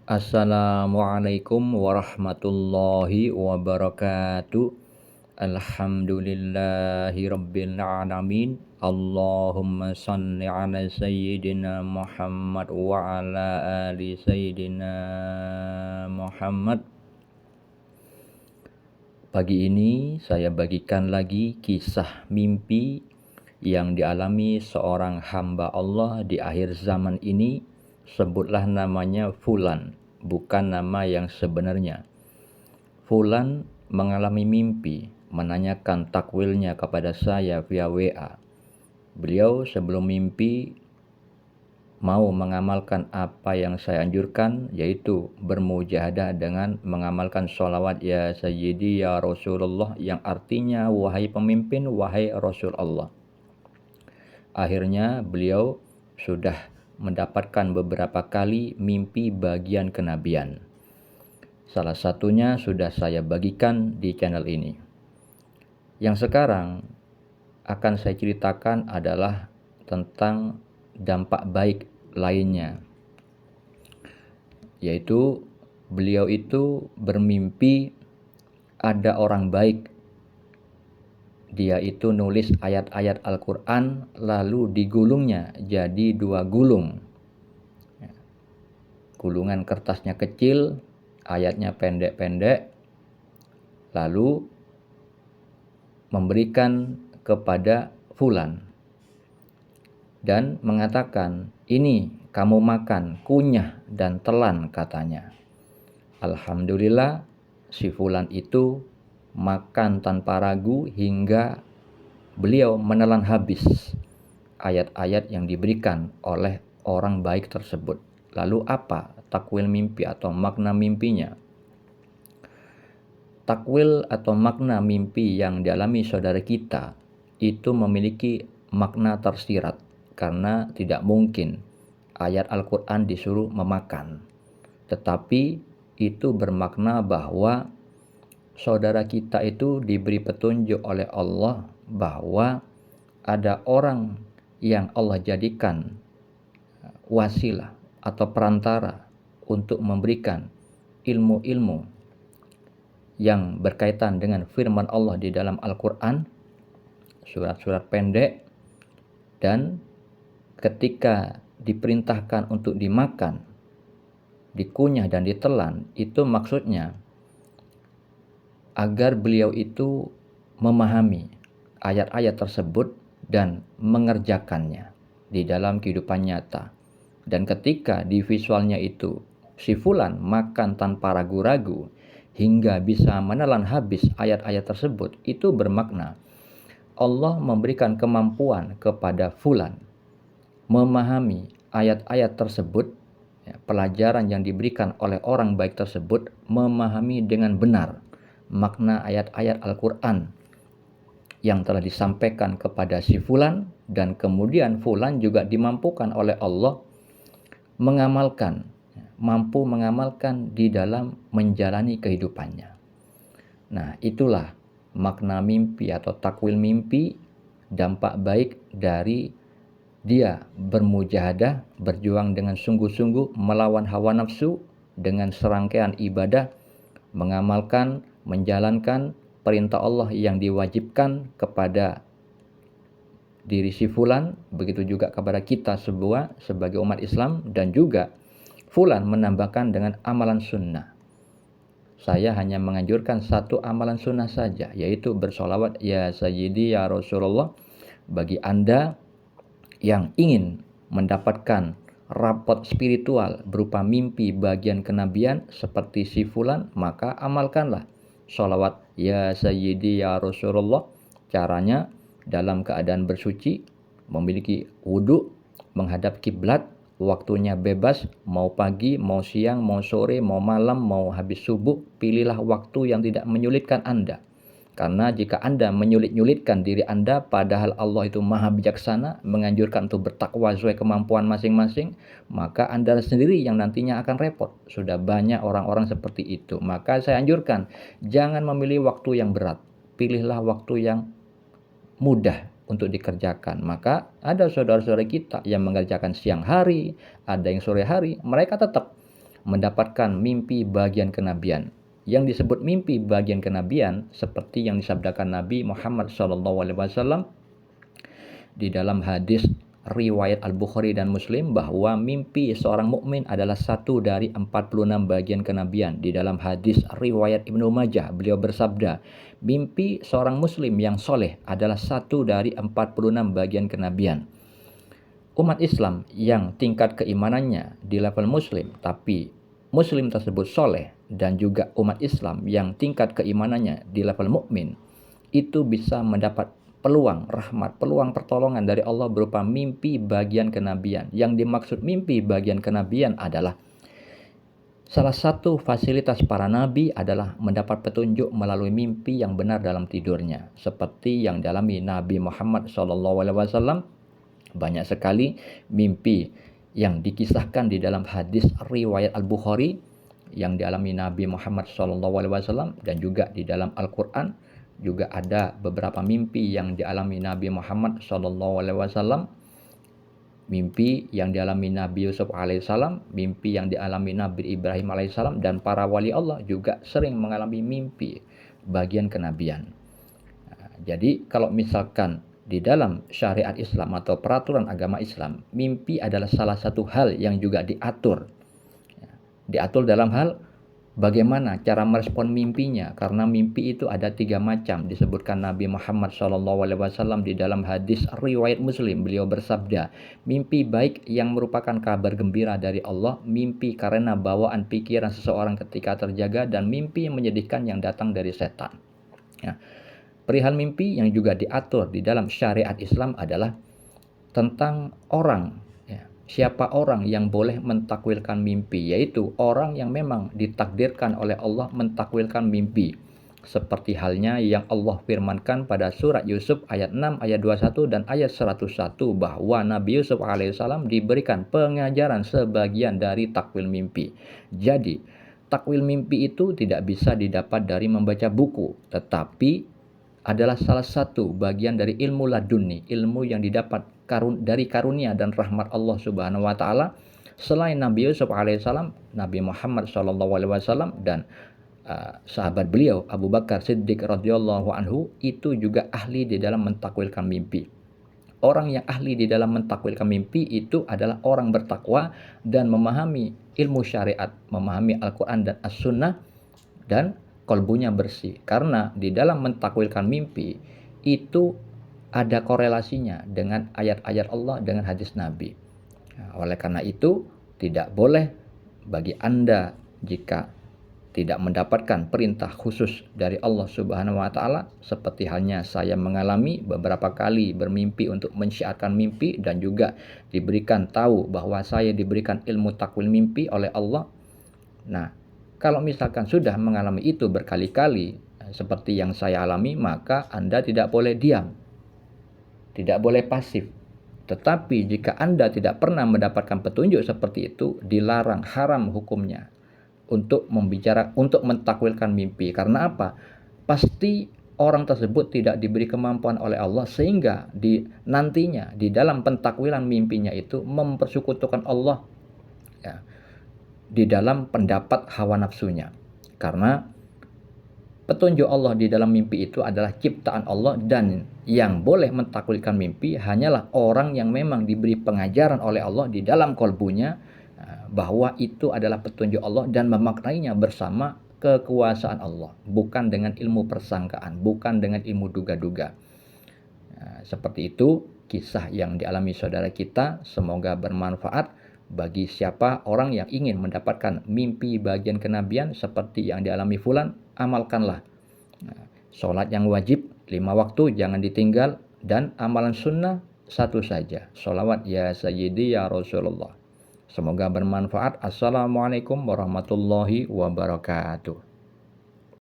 Assalamualaikum warahmatullahi wabarakatuh. Alhamdulillahi rabbil alamin. Allahumma salli ala sayyidina Muhammad wa ala ali sayyidina Muhammad. Pagi ini saya bagikan lagi kisah mimpi yang dialami seorang hamba Allah di akhir zaman ini. Sebutlah namanya Fulan, bukan nama yang sebenarnya. Fulan mengalami mimpi, menanyakan takwilnya kepada saya via WA. Beliau sebelum mimpi mau mengamalkan apa yang saya anjurkan, yaitu bermujahadah dengan mengamalkan sholawat ya Sayyidi ya Rasulullah, yang artinya wahai pemimpin, wahai Rasul Allah. Akhirnya beliau sudah mendapatkan beberapa kali mimpi bagian kenabian. Salah satunya sudah saya bagikan di channel ini. Yang sekarang akan saya ceritakan adalah tentang dampak baik lainnya, yaitu beliau itu bermimpi ada orang baik. Dia itu nulis ayat-ayat Al-Quran lalu digulungnya jadi 2 gulung. Gulungan kertasnya kecil, ayatnya pendek-pendek, lalu memberikan kepada Fulan dan mengatakan, ini kamu makan, kunyah dan telan, katanya. Alhamdulillah si Fulan itu makan tanpa ragu hingga beliau menelan habis ayat-ayat yang diberikan oleh orang baik tersebut. Lalu apa takwil mimpi atau makna mimpinya? Takwil atau makna mimpi yang dialami saudara kita itu memiliki makna tersirat, karena tidak mungkin ayat Al-Quran disuruh memakan. Tetapi itu bermakna bahwa saudara kita itu diberi petunjuk oleh Allah bahwa ada orang yang Allah jadikan wasilah atau perantara untuk memberikan ilmu-ilmu yang berkaitan dengan firman Allah di dalam Al-Quran, surat-surat pendek, dan ketika diperintahkan untuk dimakan, dikunyah dan ditelan, itu maksudnya agar beliau itu memahami ayat-ayat tersebut dan mengerjakannya di dalam kehidupan nyata. Dan ketika di visualnya itu si Fulan makan tanpa ragu-ragu hingga bisa menelan habis ayat-ayat tersebut, itu bermakna Allah memberikan kemampuan kepada Fulan memahami ayat-ayat tersebut, pelajaran yang diberikan oleh orang baik tersebut, memahami dengan benar makna ayat-ayat Al-Quran yang telah disampaikan kepada si Fulan, dan kemudian Fulan juga dimampukan oleh Allah mampu mengamalkan di dalam menjalani kehidupannya. Nah, itulah makna mimpi atau takwil mimpi, dampak baik dari dia bermujahadah, berjuang dengan sungguh-sungguh melawan hawa nafsu dengan serangkaian ibadah, mengamalkan, menjalankan perintah Allah yang diwajibkan kepada diri si Fulan, begitu juga kepada kita semua sebagai umat Islam, dan juga Fulan menambahkan dengan amalan sunnah. Saya hanya menganjurkan satu amalan sunnah saja, yaitu bersolawat ya Sayyidi ya Rasulullah. Bagi Anda yang ingin mendapatkan rapot spiritual berupa mimpi bagian kenabian seperti si Fulan, maka amalkanlah sholawat ya Sayyidi ya Rasulullah. Caranya dalam keadaan bersuci, memiliki wudhu, menghadap kiblat, waktunya bebas, mau pagi, mau siang, mau sore, mau malam, mau habis subuh. Pilihlah waktu yang tidak menyulitkan Anda. Karena jika Anda menyulit-nyulitkan diri Anda, padahal Allah itu maha bijaksana, menganjurkan untuk bertakwa sesuai kemampuan masing-masing, maka Anda sendiri yang nantinya akan repot. Sudah banyak orang-orang seperti itu. Maka saya anjurkan, jangan memilih waktu yang berat. Pilihlah waktu yang mudah untuk dikerjakan. Maka ada saudara-saudara kita yang mengerjakan siang hari, ada yang sore hari, mereka tetap mendapatkan mimpi bagian kenabian. Yang disebut mimpi bagian kenabian seperti yang disabdakan Nabi Muhammad SAW di dalam hadis riwayat Al-Bukhari dan Muslim bahwa mimpi seorang mukmin adalah satu dari 46 bagian kenabian. Di dalam hadis riwayat Ibnu Majah, beliau bersabda, mimpi seorang muslim yang soleh adalah satu dari 46 bagian kenabian. Umat Islam yang tingkat keimanannya di level muslim, tapi muslim tersebut soleh, dan juga umat Islam yang tingkat keimanannya di level mukmin, itu bisa mendapat peluang rahmat, peluang pertolongan dari Allah berupa mimpi bagian kenabian. Yang dimaksud mimpi bagian kenabian adalah salah satu fasilitas para nabi adalah mendapat petunjuk melalui mimpi yang benar dalam tidurnya. Seperti yang dialami Nabi Muhammad SAW, banyak sekali mimpi yang dikisahkan di dalam hadis riwayat Al-Bukhari yang dialami Nabi Muhammad SAW, dan juga di dalam Al-Quran juga ada beberapa mimpi yang dialami Nabi Muhammad SAW, mimpi yang dialami Nabi Yusuf alaihissalam, mimpi yang dialami Nabi Ibrahim alaihissalam, dan para wali Allah juga sering mengalami mimpi bagian kenabian. Jadi kalau misalkan di dalam syariat Islam atau peraturan agama Islam, mimpi adalah salah satu hal yang juga diatur. Diatur dalam hal bagaimana cara merespon mimpinya, karena mimpi itu ada 3 macam. Disebutkan Nabi Muhammad SAW di dalam hadis riwayat Muslim, beliau bersabda, mimpi baik yang merupakan kabar gembira dari Allah, mimpi karena bawaan pikiran seseorang ketika terjaga, dan mimpi yang menyedihkan yang datang dari setan. Perihal mimpi yang juga diatur di dalam syariat Islam adalah tentang orang. Siapa orang yang boleh mentakwilkan mimpi, yaitu orang yang memang ditakdirkan oleh Allah mentakwilkan mimpi. Seperti halnya yang Allah firmankan pada surat Yusuf ayat 6, ayat 21 dan ayat 101 bahwa Nabi Yusuf alaihissalam diberikan pengajaran sebagian dari takwil mimpi. Jadi, takwil mimpi itu tidak bisa didapat dari membaca buku, tetapi adalah salah satu bagian dari ilmu laduni, ilmu yang didapat dari karunia dan rahmat Allah Subhanahu wa taala. Selain Nabi Yusuf alaihissalam, Nabi Muhammad SAW dan sahabat beliau Abu Bakar Siddiq radhiyallahu anhu itu juga ahli di dalam mentakwilkan mimpi. Orang yang ahli di dalam mentakwilkan mimpi itu adalah orang bertakwa dan memahami ilmu syariat, memahami Al-Quran dan As-Sunnah, dan kolbunya bersih. Karena di dalam mentakwilkan mimpi itu ada korelasinya dengan ayat-ayat Allah, dengan hadis Nabi. Oleh karena itu, tidak boleh bagi Anda jika tidak mendapatkan perintah khusus dari Allah Subhanahu wa taala, seperti halnya saya mengalami beberapa kali bermimpi untuk mensyiarkan mimpi dan juga diberikan tahu bahwa saya diberikan ilmu takwil mimpi oleh Allah. Nah, kalau misalkan sudah mengalami itu berkali-kali seperti yang saya alami, maka Anda tidak boleh diam, tidak boleh pasif. Tetapi jika Anda tidak pernah mendapatkan petunjuk seperti itu, dilarang, haram hukumnya untuk mentakwilkan mimpi. Karena apa? Pasti orang tersebut tidak diberi kemampuan oleh Allah sehingga nantinya di dalam pentakwilan mimpinya itu mempersekutukan Allah di dalam pendapat hawa nafsunya. Karena petunjuk Allah di dalam mimpi itu adalah ciptaan Allah, dan yang boleh mentakwilkan mimpi hanyalah orang yang memang diberi pengajaran oleh Allah di dalam kolbunya bahwa itu adalah petunjuk Allah dan memaknainya bersama kekuasaan Allah, bukan dengan ilmu persangkaan, bukan dengan ilmu duga-duga. Seperti itu kisah yang dialami saudara kita, semoga bermanfaat bagi siapa orang yang ingin mendapatkan mimpi bagian kenabian seperti yang dialami fulan. Amalkanlah sholat yang wajib 5 waktu jangan ditinggal, dan amalan sunnah 1 saja, sholawat ya sayyidi ya Rasulullah. Semoga bermanfaat. Assalamualaikum warahmatullahi wabarakatuh.